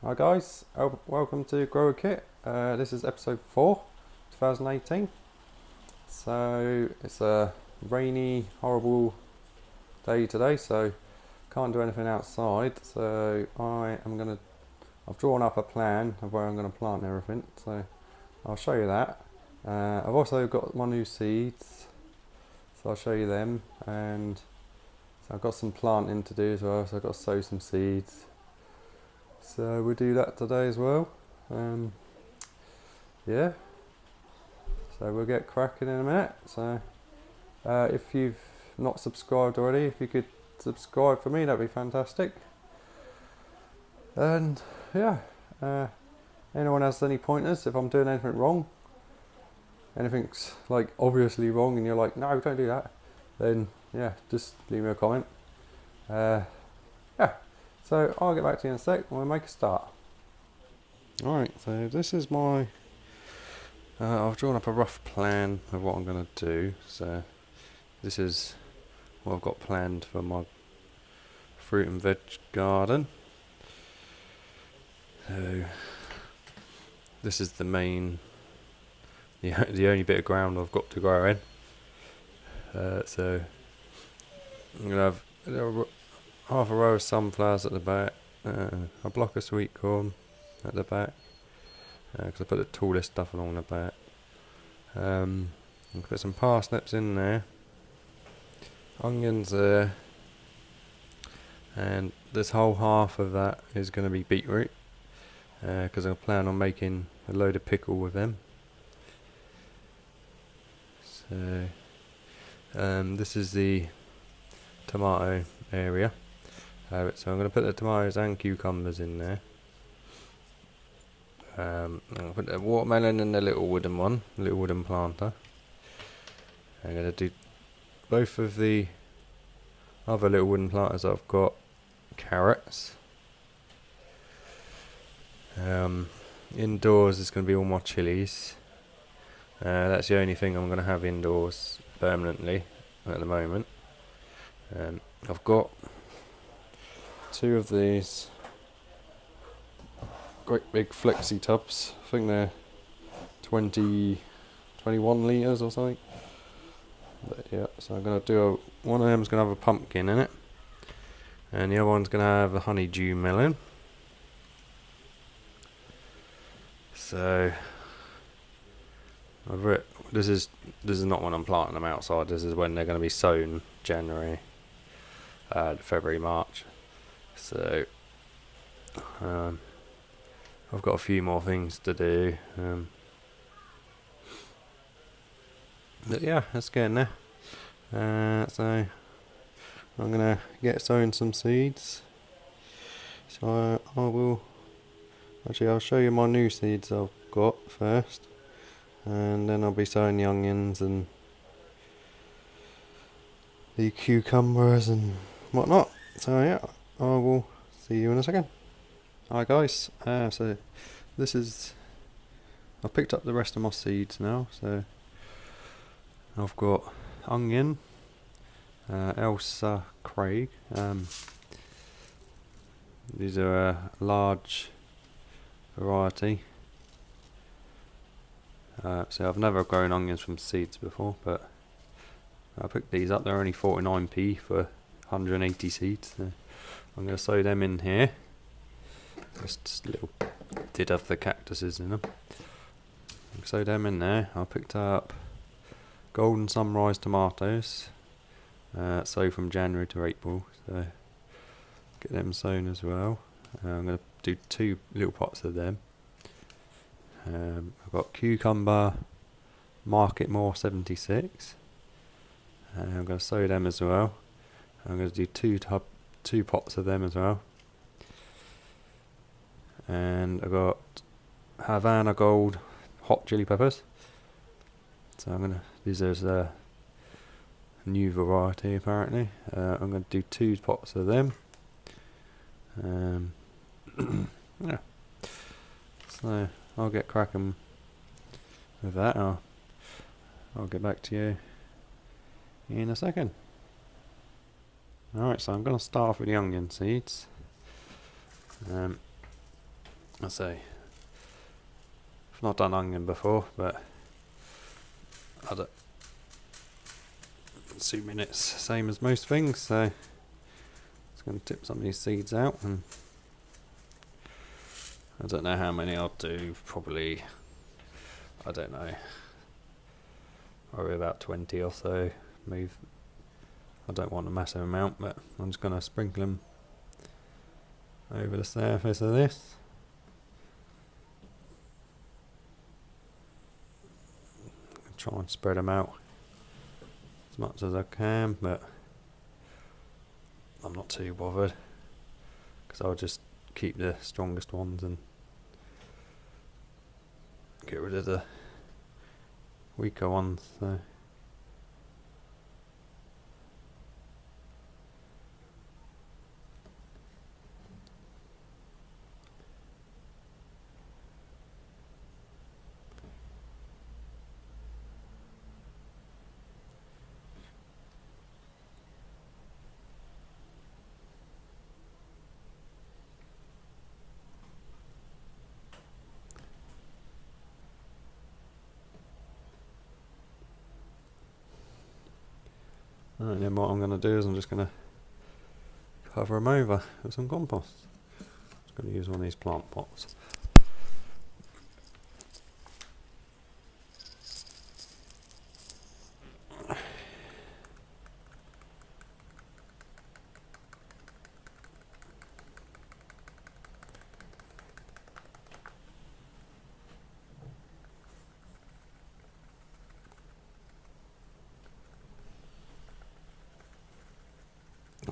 Hi guys, welcome to Grow a Kit. This is episode 4, 2018. So it's a rainy, horrible day today, so can't do anything outside. So I've drawn up a plan of where I'm going to plant everything. So I'll show you that. I've also got my new seeds, so I'll show you them. And so I've got some planting to do as well. So I've got to sow some seeds. So we'll do that today as well. Yeah, so we'll get cracking in a minute. So if you've not subscribed already, if you could subscribe for me, that'd be fantastic. And yeah, anyone has any pointers if I'm doing anything wrong, anything's like obviously wrong and you're like, no, don't do that, then yeah, just leave me a comment. Yeah, so I'll get back to you in a sec when we make a start. Alright, so this is my I've drawn up a rough plan of what I'm going to do. So this is what I've got planned for my fruit and veg garden. So this is the only bit of ground I've got to grow in. So I'm going to have half a row of sunflowers at the back, a block of sweet corn at the back, because I put the tallest stuff along the back. I'll put some parsnips in there, onions there, and this whole half of that is going to be beetroot, because I plan on making a load of pickle with them. So this is the tomato area, so I'm going to put the tomatoes and cucumbers in there. I'll put the watermelon in the little wooden planter. I'm going to do both of the other little wooden planters I've got carrots. Indoors is going to be all my chillies. That's the only thing I'm going to have indoors permanently at the moment. I've got 2 of these great big flexi tubs. I think they're 21 litres or something. But yeah, so I'm going to do one of them's going to have a pumpkin in it, and the other one's going to have a honeydew melon. So this is not when I'm planting them outside. This is when they're going to be sown, January, February, March. So I've got a few more things to do. But yeah, let's get in there. So I'm gonna get sowing some seeds. So I'll show you my new seeds I've got first, and then I'll be sowing the onions and the cucumbers and whatnot. So yeah, I will see you in a second. Hi guys, so I've picked up the rest of my seeds now. So I've got onion, Elsa Craig. These are a large variety. So I've never grown onions from seeds before, but I picked these up. They're only 49p for 180 seeds. So I'm going to sow them in here. Just little did have the cactuses in them. Sow them in there. I picked up golden sunrise tomatoes, sow from January to April, so get them sown as well. I'm going to do 2 little pots of them. I've got cucumber Market More 76. I'm going to sow them as well. I'm going to do 2 pots of them as well. And I've got Havana Gold hot chili peppers. So these are a new variety apparently. I'm going to do 2 pots of them. Yeah. So I'll get cracking with that. I'll get back to you in a second. Alright, so I'm going to start off with the onion seeds. I say, I've not done onion before, but I don't assuming it's same as most things, so just going to tip some of these seeds out, and I don't know how many I'll do, probably, I don't know, probably about 20 or so. Move. I don't want a massive amount, but I'm just going to sprinkle them over the surface of this. Try and spread them out as much as I can, but I'm not too bothered because I'll just keep the strongest ones and get rid of the weaker ones. So and then what I'm going to do is I'm just going to cover them over with some compost. I'm going to use one of these plant pots.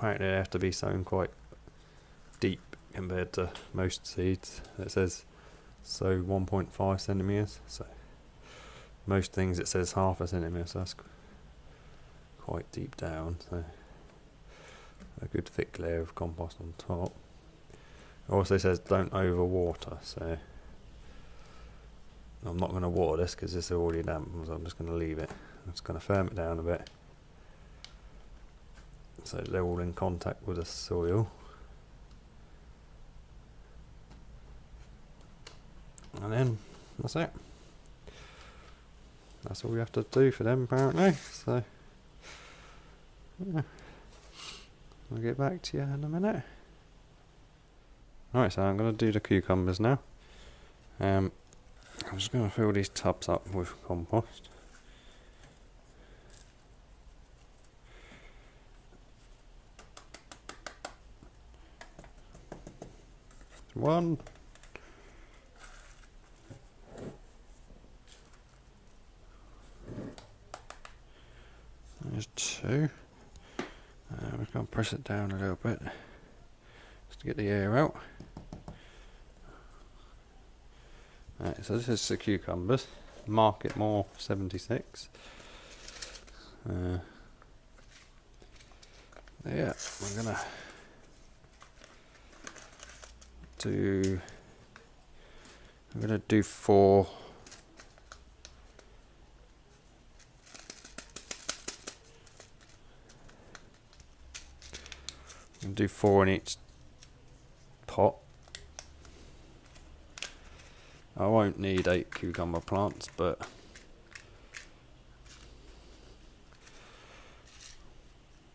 Right, they have to be sown quite deep compared to most seeds. It says sow 1.5 centimeters, so most things it says half a centimeter, so that's quite deep down. So a good thick layer of compost on top. It also says don't over water, so I'm not going to water this because it's already damp, so I'm just going to leave it. I'm just going to firm it down a bit so they're all in contact with the soil. And then that's it. That's all we have to do for them apparently. So yeah, I'll get back to you in a minute. Right, so I'm going to do the cucumbers now. I'm just going to fill these tubs up with compost. One. There's two. We're going to press it down a little bit just to get the air out. Right, so this is the cucumbers. Market More 76. Yeah, we're gonna do. I'm gonna do 4. I'm gonna do 4 in each pot. I won't need 8 cucumber plants, but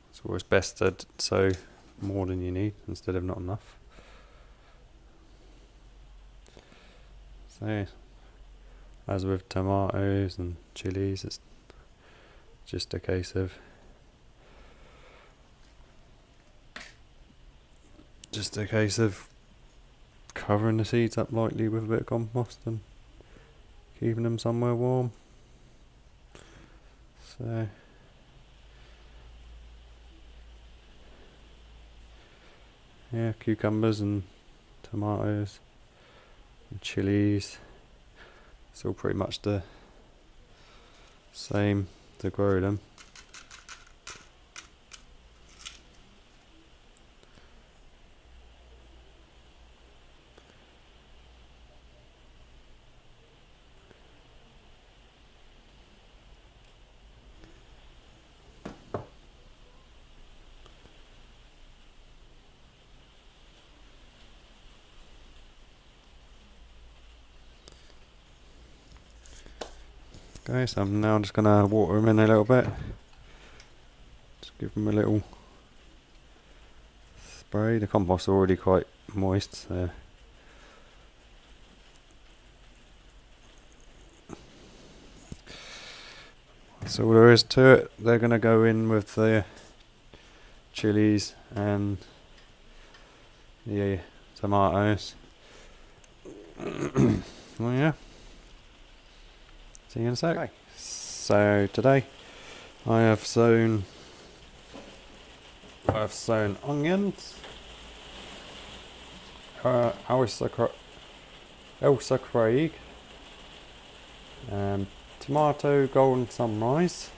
it's always best to sow more than you need instead of not enough. So, as with tomatoes and chillies, it's just a case of covering the seeds up lightly with a bit of compost and keeping them somewhere warm. So yeah, cucumbers and tomatoes and chillies, it's all pretty much the same to grow them. Okay, so I'm now just going to water them in a little bit. Just give them a little spray. The compost's already quite moist, so that's all there is to it. They're going to go in with the chilies and the tomatoes. Well, yeah. See you in a sec. Okay. So today I have sown onions, Elsa Craig, tomato golden sunrise,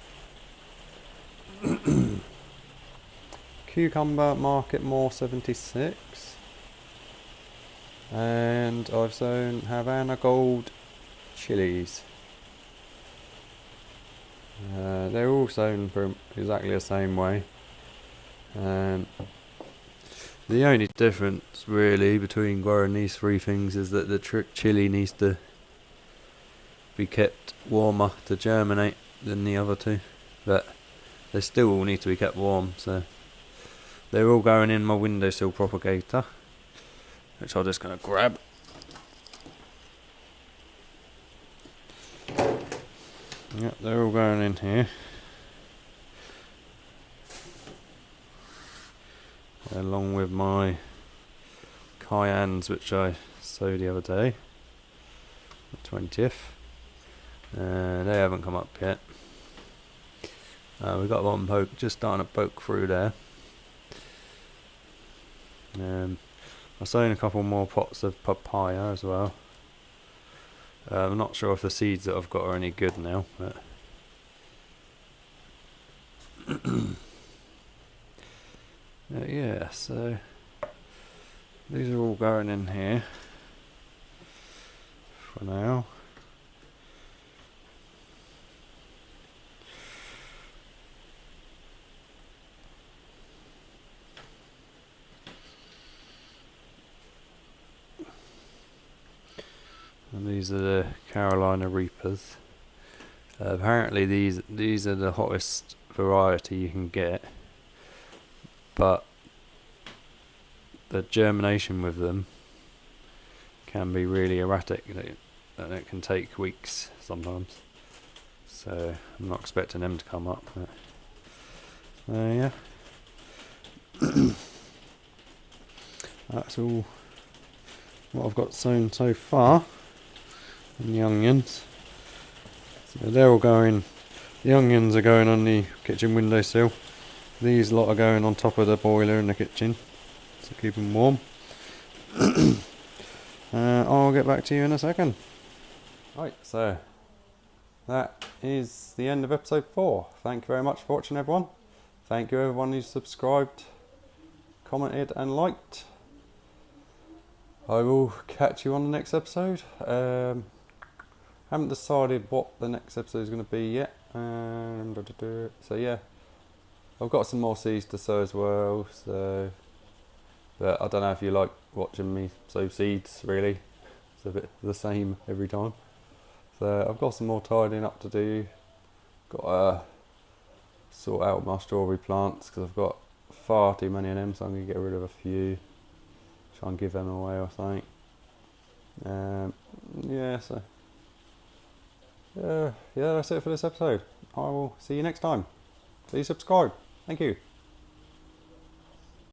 cucumber market more 76, and I've sown Havana gold chillies. They're all sown from exactly the same way. The only difference really between growing these three things is that the chilli needs to be kept warmer to germinate than the other two, but they still all need to be kept warm, so they're all going in my windowsill propagator, which I'm just going to grab. Yep, they're all going in here. Along with my cayennes, which I sowed the other day, the 20th. They haven't come up yet. We've got one poke, just starting to poke through there. I've sown a couple more pots of papaya as well. I'm not sure if the seeds that I've got are any good now, but yeah, so these are all going in here for now. And these are the Carolina Reapers. Apparently these are the hottest variety you can get, but the germination with them can be really erratic, and it can take weeks sometimes. So I'm not expecting them to come up. But yeah, that's all what I've got sown so far. And the onions, so they're all going. The onions are going on the kitchen windowsill. These lot are going on top of the boiler in the kitchen to keep them warm. I'll get back to you in a second. Right, so that is the end of episode 4. Thank you very much for watching, everyone. Thank you everyone who subscribed, commented and liked. I will catch you on the next episode. Haven't decided what the next episode is going to be yet. So yeah, I've got some more seeds to sow as well. So, but I don't know if you like watching me sow seeds. Really, it's a bit the same every time. So I've got some more tidying up to do. Got to sort out my strawberry plants because I've got far too many of them. So I'm going to get rid of a few. Try and give them away or something. Yeah, so yeah, that's it for this episode. I will see you next time. Please subscribe. Thank you.